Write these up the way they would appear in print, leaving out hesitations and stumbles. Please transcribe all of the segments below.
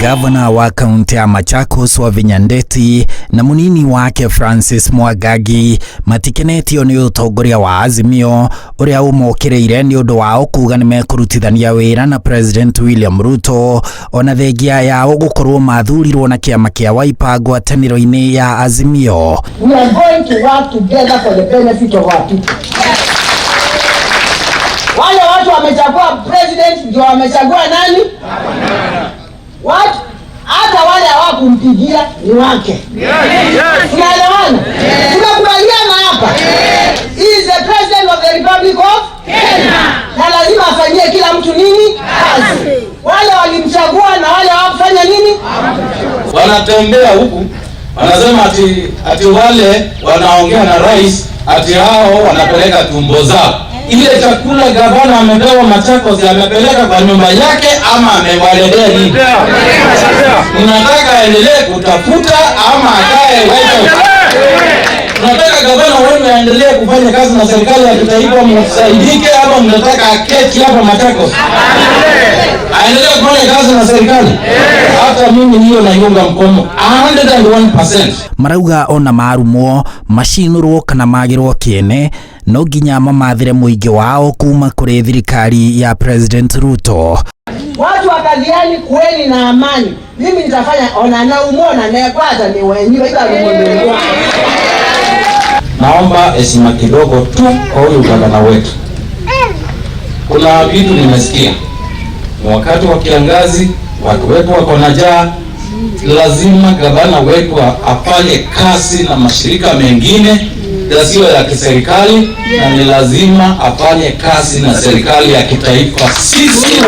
Gavana wa kaunti ya Machakos wa Vinyandeti na munini wake Francis Mwagagi matikenetio ni utongoria wa Azimio uria umokireire ni undu wao kuga ni mekurutithania wira na President William Ruto ona thengia yao gukorwo mathurirwo na kiama kia Wiper ngwataniro-ini ya Azimio. We are going to work together for the benefit of our people. Wale watu wamechagua president ndio wamechagua nani? Watu hata wale hawakumpigia ni wake. Tunaelewana? Tunakubaliana hapa. He is the president of the Republic of Kenya. Na lazima afanyie kila mtu nini? Kazi. Wale walimchagua na wale hawakufanya nini? Wanatembea huku wanasema ati wale wanaongea na rais ati hao wanapeleka tumbo zao. Ile chakula gavana amepewa Machakos amepeleka kwa nyumba yake ama amewaletea nini? Unataka aendelee kutafuta ama akae White House? Unataka gavana wewe aendelee kufanya kazi na serikali ya kitaifa msaidike ama mnataka aketi hapa Machakos? Aendelee kufanya kazi na serikali? Hata mimi hiyo naiunga mkono 101%. Marauga ona marumo macinurwo kana magirwo kiene no nginya mamathire muingi wao kuma kuri thirikari ya President Ruto. Watu wakaziani kweli na amani. Mimi nitafanya ona na umona na kwanza ni wenyewe ila mwenyewe. Naomba heshima kidogo tu kwa huyu gavana wetu. Kuna vitu nimesikia. Wakati wa kiangazi watu wetu wako na njaa, lazima gavana wetu afanye kazi na mashirika mengine yasiyo ya kiserikali na ni lazima afanye kazi na serikali ya kitaifa. Sisi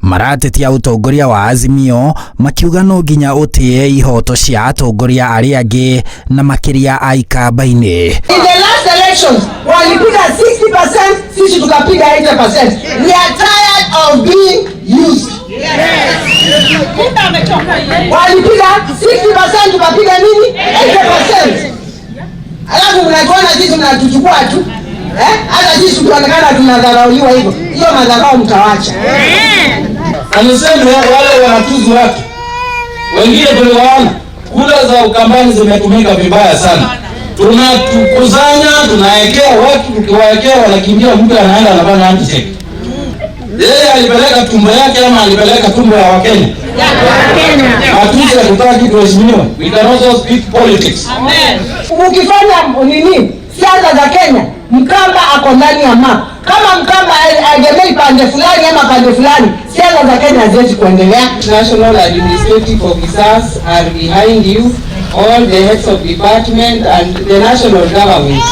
marateti ya utongoria wa Azimio makiuga no nginya utie ihoto cia atongoria aria angi na makiria a kĩama-inĩ. In the last elections walipiga 60%, sisi tukapiga 80%. We are tired of being used. Walipiga 60% tukapiga nini? 80%. Alafu mnatuona sisi mnatuchukua tu. Hata sisi tunaonekana tunadharauliwa hivyo. Hiyo madharau mtawacha. Anasema wale wanatuzu watu. Wengine tuliwaona kula za Ukambani zimetumika vibaya sana. Tunatukuzanya, tunaekea watu, tukiwaekea wanakimbia, mtu anaenda anafanya handshake. Yeye alipeleka tumbo yake ama alipeleka tumbo ya Wakenya? Hatuwezi kutaki kuheshimiwa. We can also speak politics. Amen. Ukifanya nini? Siasa za Kenya, Mkamba ako ndani ya map. Kama Mkamba agemei pande fulani ama pande fulani, siasa za Kenya haziwezi kuendelea. National administrative officers are behind you, all the heads of department and the national government.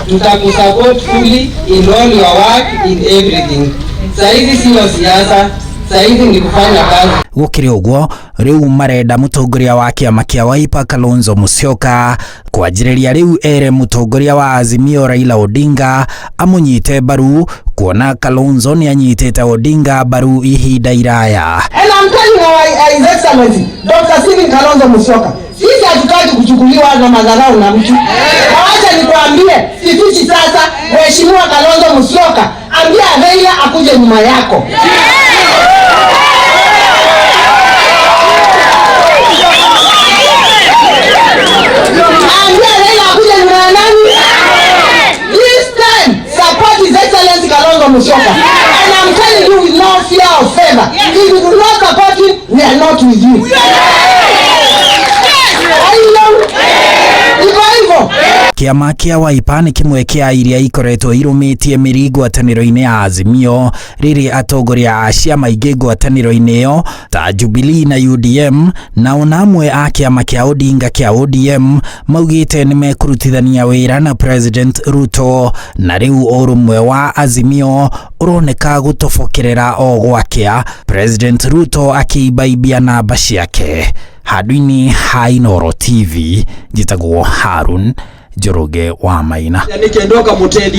Tutakusupport fully in all your work, in everything. Saizi sio siasa, saizi ni kufanya kazi. Gukiri uguo riu marenda mutongoria wa kiama kia Wiper Kalonzo Musyoka kwanjiriria riu ere mutongoria wa Azimio Raila Odinga amunyite baru kuona Kalonzo ni anyitete Odinga baru ihinda iraya. And I'm telling you, His Excellency Dr. Kalonzo Musyoka, sisi hatutaki kuchukuliwa na madharau na mtu. Acha nikwambie, sisi sasa Mheshimiwa Kalonzo Musyoka, ambia Raila akuje nyuma yako. Ambia Raila akuje nyuma ya nani? This time support His Excellency Kalonzo Musyoka. And I'm telling you with no fear of favor, if you do not support him, we are not with you. Kiama kia Wiper ni kimwe kia iria ikoretwo irumitie miri ngwataniro-ini ya Azimio riri atongoria a ciama ingi ngwataniro-ini yo ta Jubilee na UDM na ona amwe a kiama kia Odinga kia ODM maugite ni mekurutithania wira na President Ruto na riu urumwe wa Azimio uroneka gutobokerera o gwakia President Ruto akiibaibia namba ciake. Hadwini Hainoro TV, jitagwo Harun Njoroge wa Maina.